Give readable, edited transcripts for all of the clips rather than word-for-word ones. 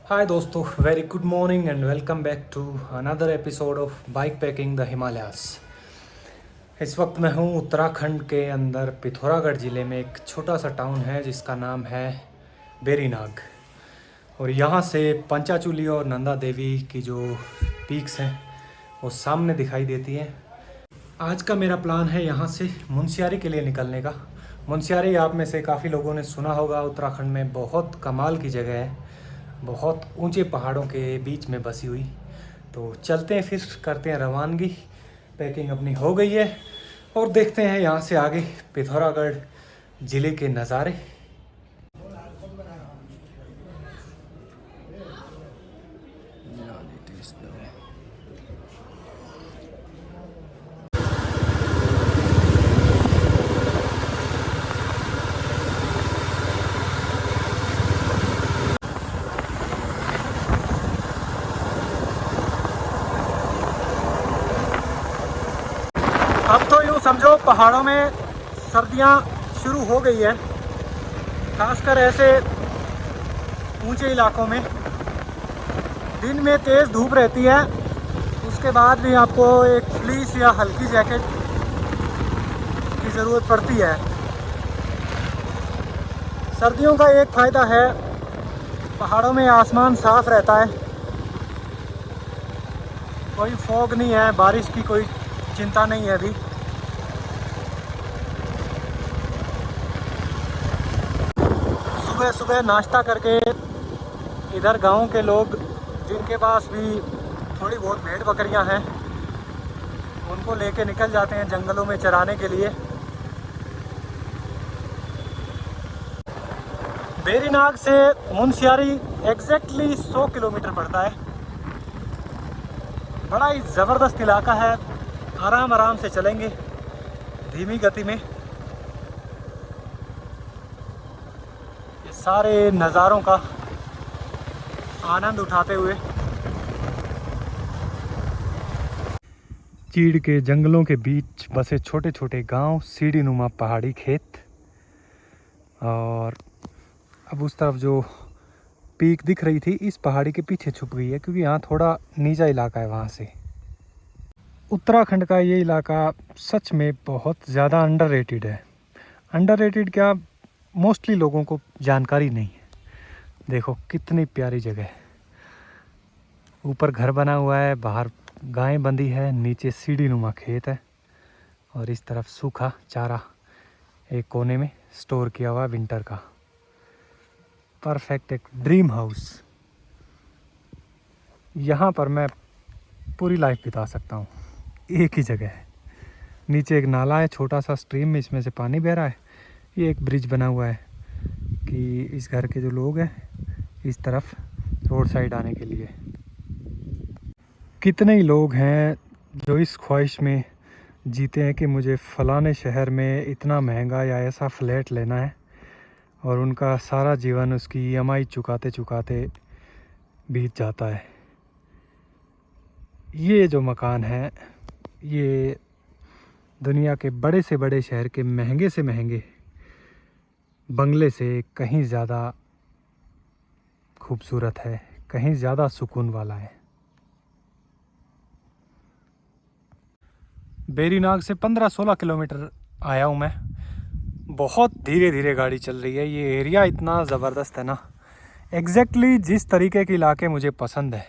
हाय दोस्तों, very good morning and welcome back to another episode of bike packing the Himalayas. इस वक्त मैं हूँ उत्तराखंड के अंदर पिथौरागढ़ ज़िले में एक छोटा सा टाउन है जिसका नाम है बेरीनाग। और यहाँ से पंचाचूली और नंदा देवी की जो पीक्स हैं वो सामने दिखाई देती हैं। आज का मेरा प्लान है यहाँ से मुनस्यारी के लिए निकलने का। मुनस्यारी आप में से काफ़ी लोगों ने सुना होगा, उत्तराखंड में बहुत कमाल की जगह है, बहुत ऊंचे पहाड़ों के बीच में बसी हुई। तो चलते हैं, फिर करते हैं रवानगी। पैकिंग अपनी हो गई है और देखते हैं यहाँ से आगे पिथौरागढ़ ज़िले के नज़ारे। अब तो यूँ समझो पहाड़ों में सर्दियाँ शुरू हो गई है, खासकर ऐसे ऊंचे इलाकों में। दिन में तेज़ धूप रहती है, उसके बाद भी आपको एक फ्लीस या हल्की जैकेट की ज़रूरत पड़ती है। सर्दियों का एक फ़ायदा है, पहाड़ों में आसमान साफ़ रहता है, कोई फॉग नहीं है, बारिश की कोई चिंता नहीं है अभी। सुबह सुबह नाश्ता करके इधर गांव के लोग, जिनके पास भी थोड़ी बहुत भेड़ बकरियां हैं, उनको लेके निकल जाते हैं जंगलों में चराने के लिए। बेरीनाग से मुनस्यारी एग्जैक्टली 100 किलोमीटर पड़ता है। बड़ा ही ज़बरदस्त इलाका है, आराम आराम से चलेंगे धीमी गति में। ये सारे नज़ारों का आनंद उठाते हुए। चीड़ के जंगलों के बीच बसे छोटे छोटे गांव, सीढ़ी नुमा पहाड़ी खेत, और अब उस तरफ जो पीक दिख रही थी इस पहाड़ी के पीछे छुप गई है, क्योंकि यहाँ थोड़ा नीचा इलाका है। वहाँ से उत्तराखंड का ये इलाका सच में बहुत ज़्यादा अंडररेटेड है। अंडररेटेड क्या, मोस्टली लोगों को जानकारी नहीं है। देखो कितनी प्यारी जगह है, ऊपर घर बना हुआ है, बाहर गायें बंधी है, नीचे सीढ़ी नुमा खेत है, और इस तरफ सूखा चारा एक कोने में स्टोर किया हुआ विंटर का। परफेक्ट, एक ड्रीम हाउस। यहाँ पर मैं पूरी लाइफ बिता सकता हूँ, एक ही जगह है। नीचे एक नाला है, छोटा सा स्ट्रीम में, इसमें से पानी बह रहा है। ये एक ब्रिज बना हुआ है कि इस घर के जो लोग हैं इस तरफ रोड साइड आने के लिए। कितने ही लोग हैं जो इस ख्वाहिश में जीते हैं कि मुझे फ़लाने शहर में इतना महंगा या ऐसा फ्लैट लेना है, और उनका सारा जीवन उसकी ईएमआई चुकाते चुकाते बीत जाता है। ये जो मकान है ये दुनिया के बड़े से बड़े शहर के महंगे से महंगे बंगले से कहीं ज़्यादा खूबसूरत है, कहीं ज़्यादा सुकून वाला है। बेरीनाग से 15-16 किलोमीटर आया हूँ मैं। बहुत धीरे धीरे गाड़ी चल रही है। ये एरिया इतना ज़बरदस्त है ना, एग्जैक्टली जिस तरीके के इलाके मुझे पसंद है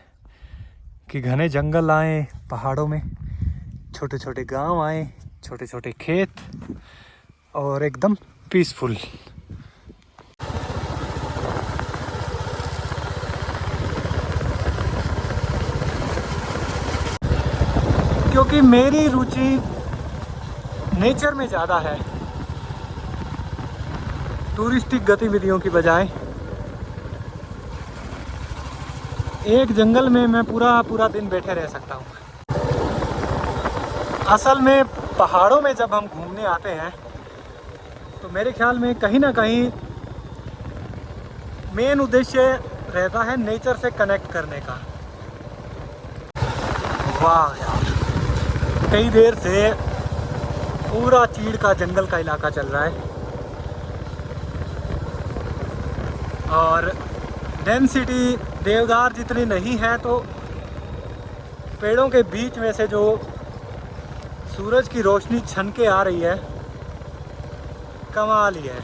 कि घने जंगल आए पहाड़ों में, छोटे छोटे गांव आए, छोटे छोटे खेत, और एकदम पीसफुल। क्योंकि मेरी रुचि नेचर में ज़्यादा है, टूरिस्टिक गतिविधियों की बजाय। एक जंगल में मैं पूरा दिन बैठे रह सकता हूँ। असल में पहाड़ों में जब हम घूमने आते हैं तो मेरे ख्याल में कहीं ना कहीं मेन उद्देश्य रहता है नेचर से कनेक्ट करने का। वाह यार, कई देर से पूरा चीड़ का जंगल का इलाका चल रहा है, और डेंसिटी देवदार जितनी नहीं है, तो पेड़ों के बीच में से जो सूरज की रोशनी छन के आ रही है, कमाल ही है।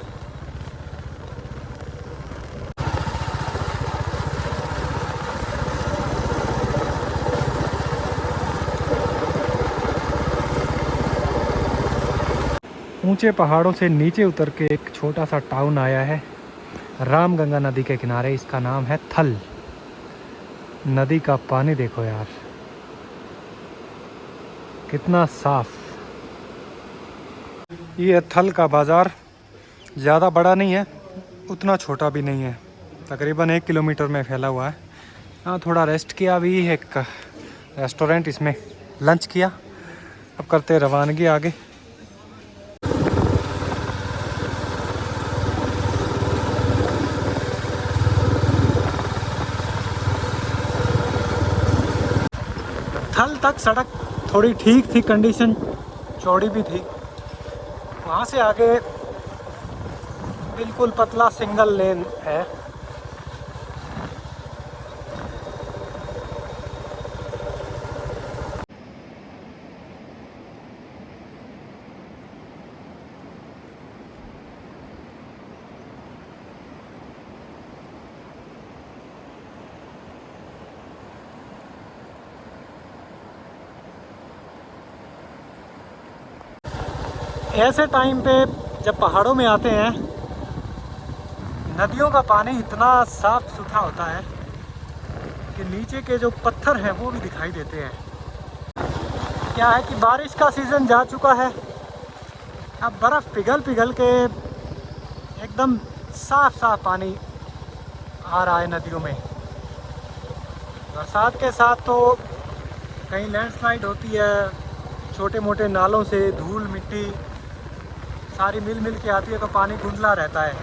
ऊंचे पहाड़ों से नीचे उतर के एक छोटा सा टाउन आया है रामगंगा नदी के किनारे। इसका नाम है थल। नदी का पानी देखो यार, कितना साफ। ये थल का बाज़ार ज़्यादा बड़ा नहीं है, उतना छोटा भी नहीं है, तकरीबन 1 किलोमीटर में फैला हुआ है। हाँ, थोड़ा रेस्ट किया, अभी एक रेस्टोरेंट इसमें लंच किया, अब करते रवानगी आगे। थल तक सड़क थोड़ी ठीक थी, कंडीशन चौड़ी भी थी। वहाँ से आगे बिल्कुल पतला सिंगल लेन है। ऐसे टाइम पे जब पहाड़ों में आते हैं, नदियों का पानी इतना साफ सुथरा होता है कि नीचे के जो पत्थर हैं वो भी दिखाई देते हैं। क्या है कि बारिश का सीज़न जा चुका है, अब बर्फ़ पिघल पिघल के एकदम साफ साफ पानी आ रहा है नदियों में। बरसात के साथ तो कहीं लैंडस्लाइड होती है, छोटे मोटे नालों से धूल मिट्टी सारी मिल मिल के आती है, तो पानी धुंधला रहता है।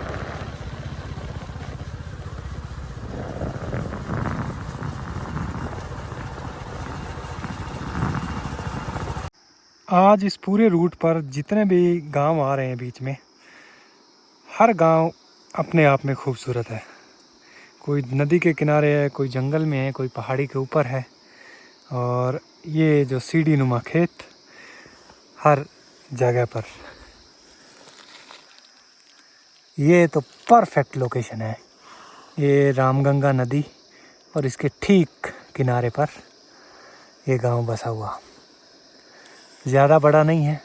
आज इस पूरे रूट पर जितने भी गांव आ रहे हैं बीच में, हर गांव अपने आप में खूबसूरत है। कोई नदी के किनारे है, कोई जंगल में है, कोई पहाड़ी के ऊपर है। और ये जो सीढ़ी नुमा खेत हर जगह पर, ये तो परफेक्ट लोकेशन है। ये रामगंगा नदी और इसके ठीक किनारे पर ये गांव बसा हुआ। ज़्यादा बड़ा नहीं है,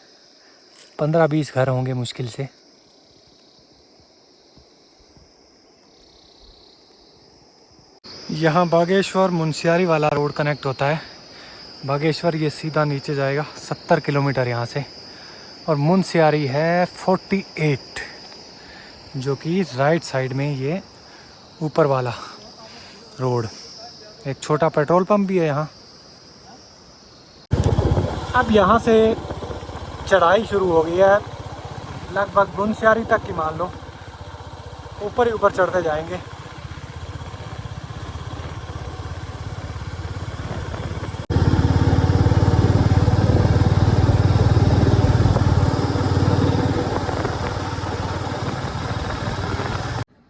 15-20 घर होंगे मुश्किल से। यहाँ बागेश्वर मुनस्यारी वाला रोड कनेक्ट होता है। बागेश्वर ये सीधा नीचे जाएगा 70 किलोमीटर यहाँ से, और मुनस्यारी है 48, जो कि राइट साइड में ये ऊपर वाला रोड। एक छोटा पेट्रोल पंप भी है यहाँ। अब यहाँ से चढ़ाई शुरू हो गई है, लगभग मुनस्यारी तक की मान लो, ऊपर ही ऊपर चढ़ते जाएंगे।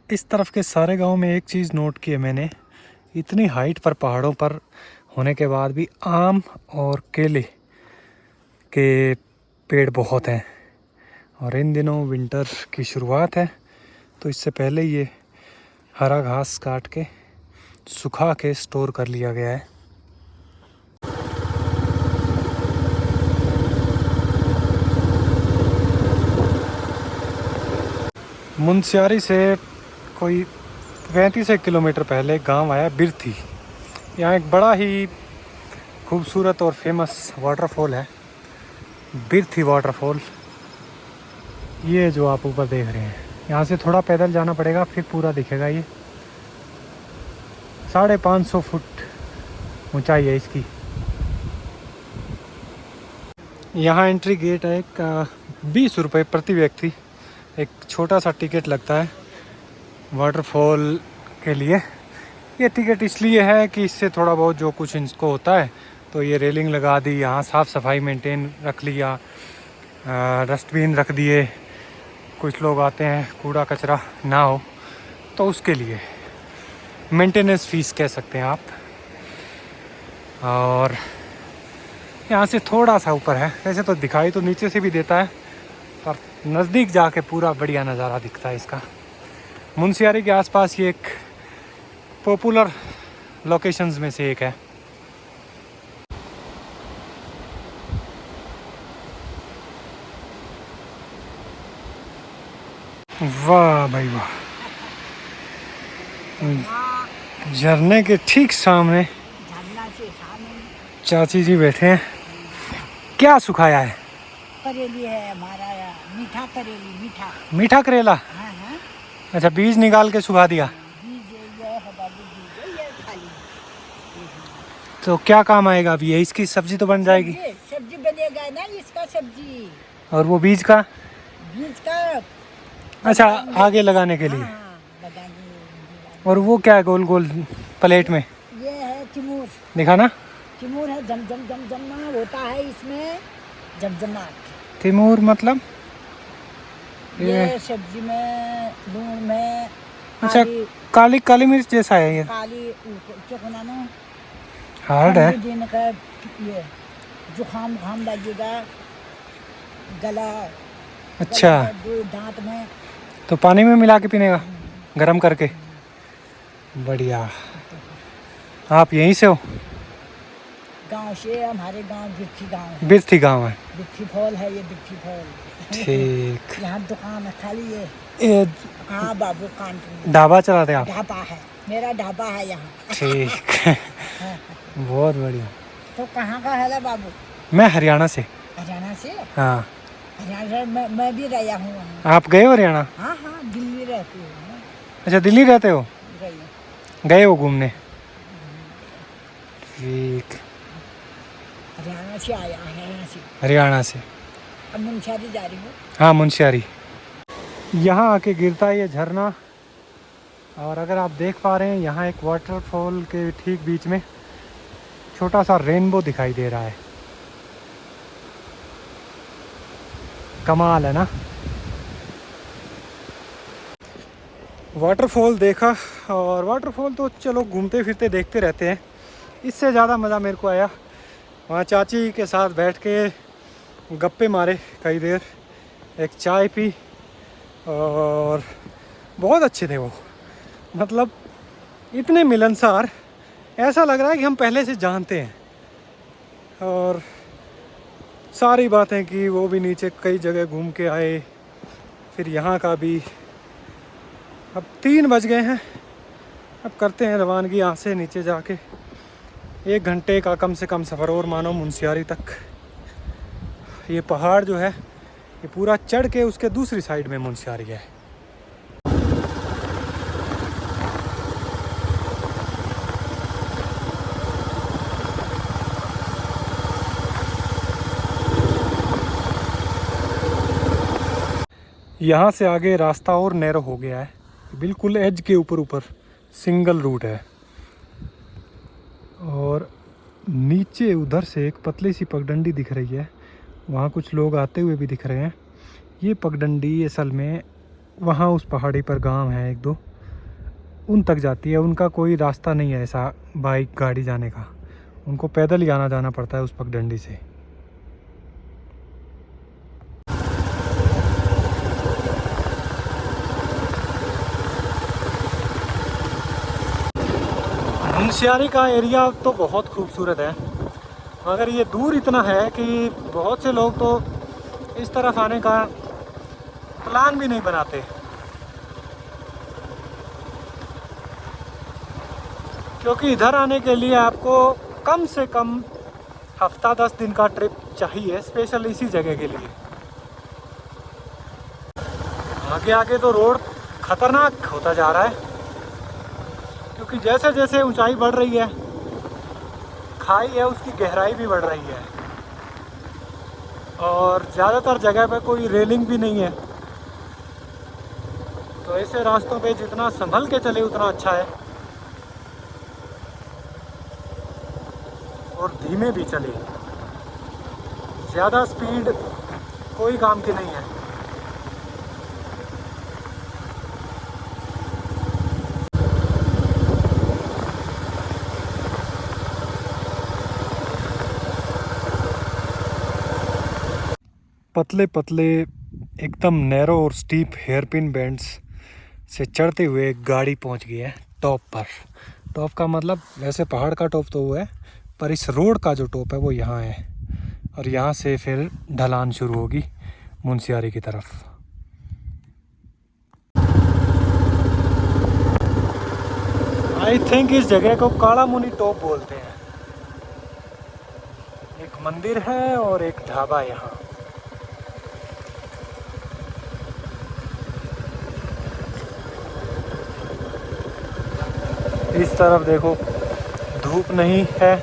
इस तरफ के सारे गांव में एक चीज़ नोट की है मैंने, इतनी हाइट पर पहाड़ों पर होने के बाद भी आम और केले के पेड़ बहुत हैं। और इन दिनों विंटर की शुरुआत है, तो इससे पहले ये हरा घास काट के सुखा के स्टोर कर लिया गया है। मुनस्यारी से कोई 35 किलोमीटर पहले गांव आया बिरथी। यहाँ एक बड़ा ही खूबसूरत और फेमस वाटरफॉल है, बिरथी वाटरफॉल। ये जो आप ऊपर देख रहे हैं, यहाँ से थोड़ा पैदल जाना पड़ेगा, फिर पूरा दिखेगा। ये 550 फुट ऊंचाई है इसकी। यहाँ एंट्री गेट है, एक 20 रुपये प्रति व्यक्ति एक छोटा सा टिकट लगता है वाटरफॉल के लिए। ये टिकट इसलिए है कि इससे थोड़ा बहुत जो कुछ इनको होता है, तो ये रेलिंग लगा दी, यहाँ साफ़ सफाई मेंटेन रख लिया, डस्टबिन रख दिए, कुछ लोग आते हैं कूड़ा कचरा ना हो, तो उसके लिए। मेंटेनेंस फ़ीस कह सकते हैं आप। और यहाँ से थोड़ा सा ऊपर है, वैसे तो दिखाई तो नीचे से भी देता है, पर नज़दीक जाके पूरा बढ़िया नज़ारा दिखता है इसका। मुनस्यारी के आसपास ये एक पॉपुलर लोकेशंस में से एक है। वाह भाई वाह, झरने के ठीक सामने चाची जी बैठे हैं। क्या सुखाया है? करेली है हमारा, मीठा करेली, मीठा मीठा करेला। हाँ हाँ, अच्छा, बीज निकाल के सुखा दिया। बीज ये है बाबू, बीज ये खाली। तो क्या काम आएगा अब ये? इसकी सब्जी तो बन जाएगी। सब्जी बनेगा ना इसका सब्जी। और वो बीज का? बीज का अच्छा, आगे लगाने के लिए। हाँ, लगाएंगे। और वो क्या है गोल गोल प्लेट में? ये है चिमूर। दिखा ना। चिमूर है, जमजम होता है इसमें, जमजमाट। तिमूर मतलब? ये सब्जी में, लूण में। अच्छा, काली काली मिर्च जैसा है ये? काली चुकना हार्ड है। दिन का ये जुकाम घाम लगेगा, गला। अच्छा, दांत में। तो पानी में मिला के पीने का, गरम करके। बढ़िया। आप यहीं से हो? गांव से, हमारे गांव बिर्थी गांव है। बिर्थी गांव है। बिर्थी फॉल है ये, बिर्थी फॉल। ठीक। यहाँ दुकान है खाली ये हाँ बाबू, कांट ढाबा चलाते हैं आप? ढाबा है, मेरा ढाबा है यहाँ। ठीक। हाँ। बहुत बढ़िया। तो कहाँ का है बाबू? मैं हरियाणा से। हरियाणा से? हाँ। हरियाणा से मैं भी रहा हूँ वहाँ। आप गए हो हरियाणा? हाँ हाँ, दिल्ली रहती हूँ। अच्छा, दिल्ली रहते हो? गए हो घूमने? ठीक। हरियाणा से आया है, यहाँ से। हरियाणा से। अब मुनस्यारी जा रही हूँ। हाँ, मुनस्यारी। यहाँ आके गिरता है ये झरना। और अगर आप देख पा रहे हैं, यहाँ एक वाटरफॉल के ठीक बीच में छोटा सा रेनबो दिखाई दे रहा है। कमाल है ना। वाटरफॉल देखा, और वाटरफॉल तो चलो घूमते फिरते देखते रहते हैं। इससे ज़्यादा मज़ा मेरे को आया वहाँ चाची के साथ बैठ के गप्पे मारे कई देर, एक चाय पी, और बहुत अच्छे थे वो। मतलब इतने मिलनसार, ऐसा लग रहा है कि हम पहले से जानते हैं। और सारी बातें की, वो भी नीचे कई जगह घूम के आए, फिर यहाँ का भी। अब 3 बज गए हैं, अब करते हैं रवानगी यहाँ से नीचे जाके। 1 घंटे का कम से कम सफ़र और मानो मुनस्यारी तक। ये पहाड़ जो है ये पूरा चढ़ के उसके दूसरी साइड में मुनस्यारी है। यहाँ से आगे रास्ता और नैरो हो गया है, बिल्कुल एज के ऊपर सिंगल रूट है। और नीचे उधर से एक पतली सी पगडंडी दिख रही है, वहाँ कुछ लोग आते हुए भी दिख रहे हैं। ये पगडंडी असल में वहाँ उस पहाड़ी पर गांव है 1-2, उन तक जाती है। उनका कोई रास्ता नहीं है ऐसा बाइक गाड़ी जाने का, उनको पैदल ही आना जाना पड़ता है उस पगडंडी से। मुनस्यारी का एरिया तो बहुत खूबसूरत है, मगर ये दूर इतना है कि बहुत से लोग तो इस तरफ आने का प्लान भी नहीं बनाते, क्योंकि इधर आने के लिए आपको कम से कम हफ्ता 10 दिन का ट्रिप चाहिए स्पेशल इसी जगह के लिए। आगे आगे तो रोड खतरनाक होता जा रहा है, क्योंकि जैसे जैसे ऊंचाई बढ़ रही है, खाई है उसकी गहराई भी बढ़ रही है, और ज़्यादातर जगह पे कोई रेलिंग भी नहीं है। तो ऐसे रास्तों पे जितना संभल के चले उतना अच्छा है, और धीमे भी चले, ज़्यादा स्पीड कोई काम की नहीं है। पतले पतले एकदम नैरो और स्टीप हेयरपिन बैंड्स से चढ़ते हुए एक गाड़ी पहुंच गई है टॉप पर। टॉप का मतलब वैसे पहाड़ का टॉप तो वो है, पर इस रोड का जो टॉप है वो यहाँ है, और यहाँ से फिर ढलान शुरू होगी मुनस्यारी की तरफ। आई थिंक इस जगह को काला मुनि टॉप बोलते हैं। एक मंदिर है और एक ढाबा यहाँ। इस तरफ देखो धूप नहीं है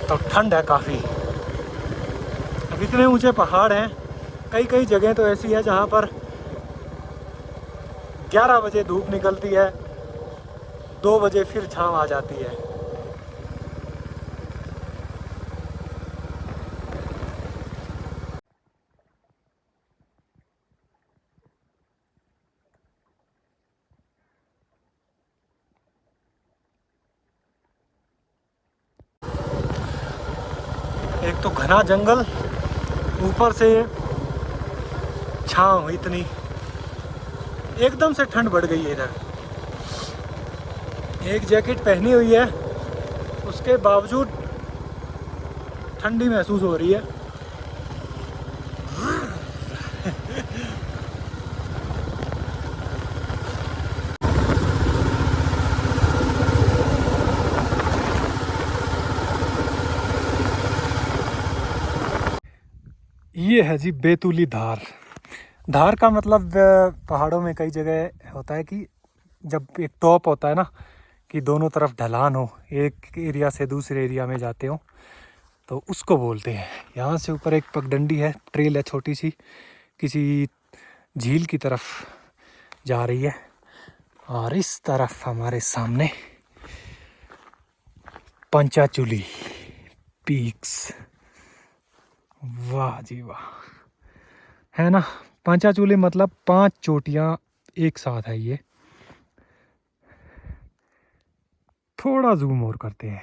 तो ठंड है काफ़ी। अब इतने ऊंचे पहाड़ हैं, कई कई जगह तो ऐसी है जहाँ पर 11 बजे धूप निकलती है, 2 बजे फिर छाँव आ जाती है। एक तो घना जंगल, ऊपर से छाँव इतनी, एकदम से ठंड बढ़ गई है इधर। एक जैकेट पहनी हुई है, उसके बावजूद ठंडी महसूस हो रही है। ये है जी बैतूली धार। धार का मतलब पहाड़ों में कई जगह होता है कि जब एक टॉप होता है ना, कि दोनों तरफ ढलान हो, एक एरिया से दूसरे एरिया में जाते हो, तो उसको बोलते हैं। यहाँ से ऊपर एक पगडंडी है, ट्रेल है छोटी सी, किसी झील की तरफ जा रही है। और इस तरफ हमारे सामने पंचाचूली पीक्स। वाह जी वाह, है ना। पंचाचूली मतलब 5 चोटियाँ एक साथ है ये। थोड़ा जूम और करते हैं,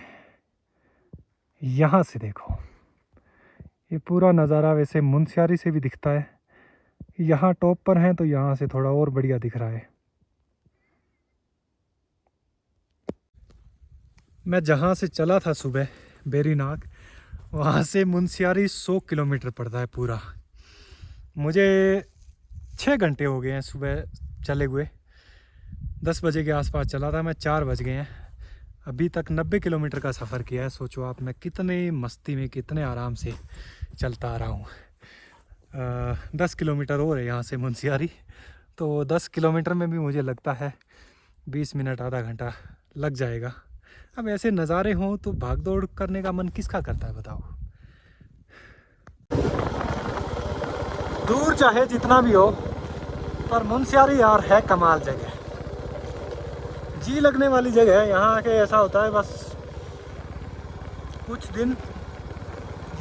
यहाँ से देखो ये पूरा नज़ारा वैसे मुनस्यारी से भी दिखता है। यहाँ टॉप पर हैं तो यहाँ से थोड़ा और बढ़िया दिख रहा है। मैं जहाँ से चला था सुबह बेरीनाग, वहाँ से मुनस्यारी 100 किलोमीटर पड़ता है पूरा। मुझे 6 घंटे हो गए हैं सुबह चले हुए। 10 बजे के आसपास चला था मैं, 4 बज गए हैं। अभी तक 90 किलोमीटर का सफ़र किया है। सोचो आप, मैं कितने मस्ती में, कितने आराम से चलता आ रहा हूँ। 10 किलोमीटर और है यहाँ से मुनस्यारी, तो 10 किलोमीटर में भी मुझे लगता है 20 मिनट आधा घंटा लग जाएगा। अब ऐसे नज़ारे हों तो भाग दौड़ करने का मन किसका करता है बताओ। दूर चाहे जितना भी हो, पर मुनस्यारी यार है कमाल जगह, जी लगने वाली जगह है। यहाँ आके ऐसा होता है बस कुछ दिन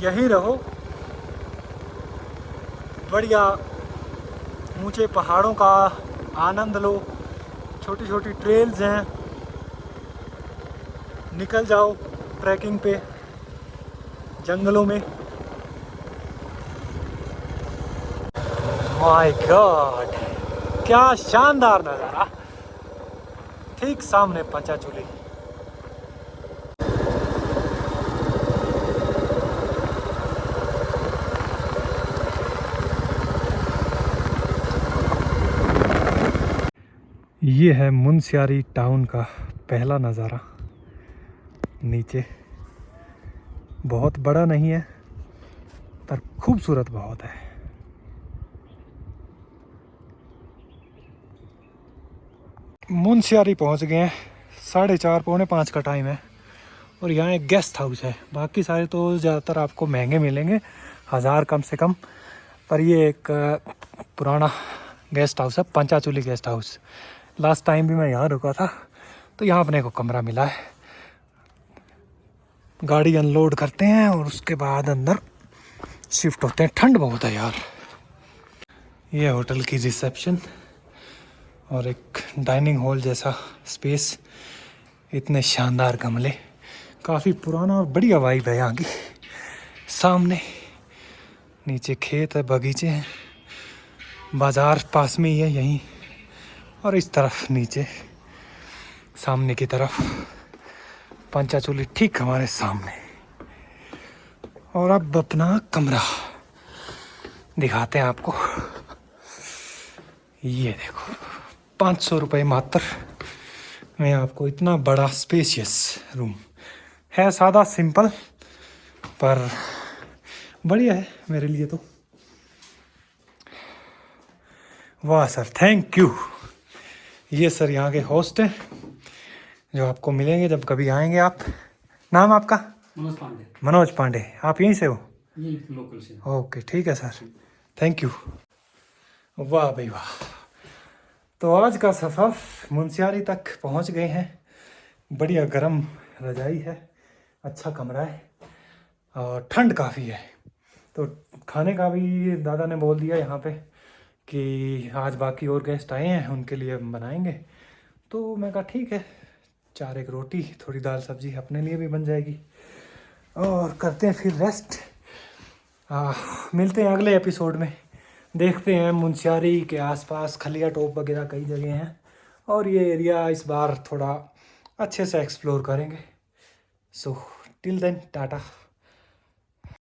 यहीं रहो, बढ़िया ऊंचे पहाड़ों का आनंद लो, छोटी छोटी ट्रेल्स हैं, निकल जाओ ट्रैकिंग पे जंगलों में। माय गॉड, क्या शानदार नज़ारा। ठीक सामने पंचाचूली। ये है मुनस्यारी टाउन का पहला नज़ारा। नीचे बहुत बड़ा नहीं है, पर खूबसूरत बहुत है। मुनस्यारी पहुंच गए हैं, 4:30 पौने 5 का टाइम है। और यहाँ एक गेस्ट हाउस है, बाकी सारे तो ज़्यादातर आपको महंगे मिलेंगे, 1000 कम से कम। पर ये एक पुराना गेस्ट हाउस है, Panchachuli guest house. Last time भी मैं यहाँ रुका था, तो यहाँ अपने को कमरा मिला है। गाड़ी अनलोड करते हैं और उसके बाद अंदर शिफ्ट होते हैं। ठंड बहुत है यार। ये होटल की रिसेप्शन और एक डाइनिंग हॉल जैसा स्पेस, इतने शानदार गमले, काफ़ी पुराना और बढ़िया वाइब है यहाँ की। सामने नीचे खेत है, बगीचे हैं, बाजार पास में ही है यहीं, और इस तरफ नीचे सामने की तरफ पंचाचूली ठीक हमारे सामने। और अब अपना कमरा दिखाते हैं आपको। ये देखो 500 रुपये मात्र में आपको इतना बड़ा स्पेशियस रूम है। सादा सिंपल पर बढ़िया है मेरे लिए तो। वाह सर, थैंक यू। ये सर यहाँ के होस्ट हैं जो आपको मिलेंगे जब कभी आएंगे आप। नाम आपका? मनोज पांडे। मनोज पांडे। आप यहीं से हो? ये लोकल से। ओके ठीक है सर, थैंक यू। वाह भाई वाह। तो आज का सफ़र मुंशियारी तक पहुंच गए हैं। बढ़िया गरम रजाई है, अच्छा कमरा है और ठंड काफ़ी है। तो खाने का भी दादा ने बोल दिया यहाँ पे कि आज बाकी और गेस्ट आए हैं उनके लिए हम बनाएंगे। तो मैं कहा ठीक है, 4 एक रोटी थोड़ी दाल सब्जी अपने लिए भी बन जाएगी और करते हैं फिर रेस्ट। मिलते हैं अगले एपिसोड में। देखते हैं मुंशियारी के आसपास खलिया टॉप वगैरह कई जगह हैं और ये एरिया इस बार थोड़ा अच्छे से एक्सप्लोर करेंगे। So till then Tata.